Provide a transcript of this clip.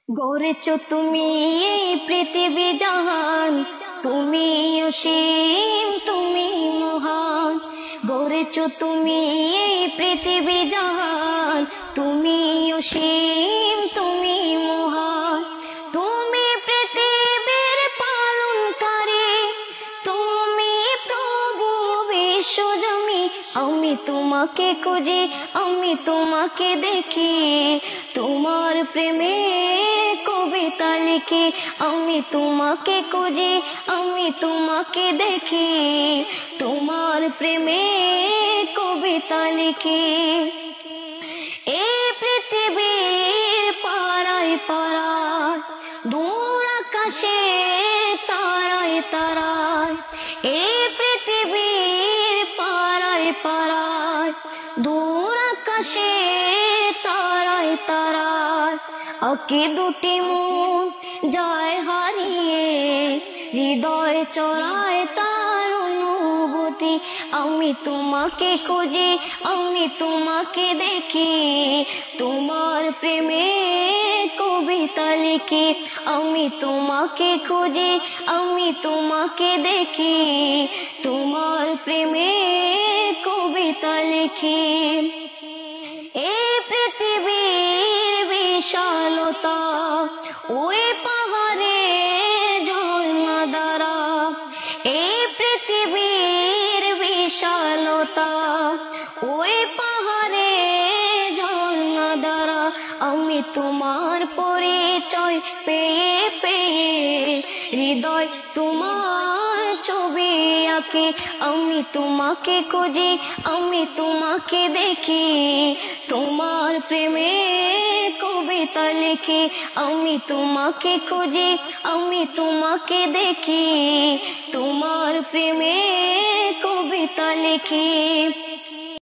গড়েছো তুমি এই পৃথিবী জাহান, তুমি অসীম তুমি মহান। গড়েছো তুমি এই পৃথিবী জাহান, তুমি অসীম তুমি মহান। তুমি পৃথিবীর পালনকারী, তুমি প্রভু বিশ্বজমি। আমি তোমাকে খুঁজি, আমি তোমাকে দেখি, তোমার প্রেমে কবিতা লিখি। আমি তোমাকে খুঁজি, আমি তোমাকে দেখি, তোমার প্রেমে কবিতা লিখি। এই পৃথিবীর পাড়ায় পাড়ায়, দূর আকাশে তারায় তারায়। এই পৃথিবীর পাড়ায় পাড়ায়, দূর আকাশে তারায় তারায়। আঁকি দুটি মন যায় হারিয়ে, হৃদয় চড়ায় তার অনুভূতি। আমি তোমাকে খুঁজি, আমি তোমাকে দেখি, তোমার প্রেমে কবিতা লিখি। আমি তোমাকে খুঁজি, আমি তোমাকে দেখি, তোমার প্রেমে কবিতা লিখি। এই পৃথিবীর বিশালতা, ওই পাহাড়ের ঝর্ণা দ্বারা। এই পৃথিবীর বিশালতা, ওই পাহাড়ের ঝর্ণা দ্বারা। আমি তোমার পরিচয় পেয়ে পেয়ে, হৃদয় তোমার ছবি আঁকি। আমি তোমাকে খুঁজি, আমি তোমাকে দেখি, তোমার প্রেমে কবিতা লিখি। আমি তোমাকে খুঁজি, আমি তোমাকে দেখি, তোমার প্রেমে কবিতা লিখি।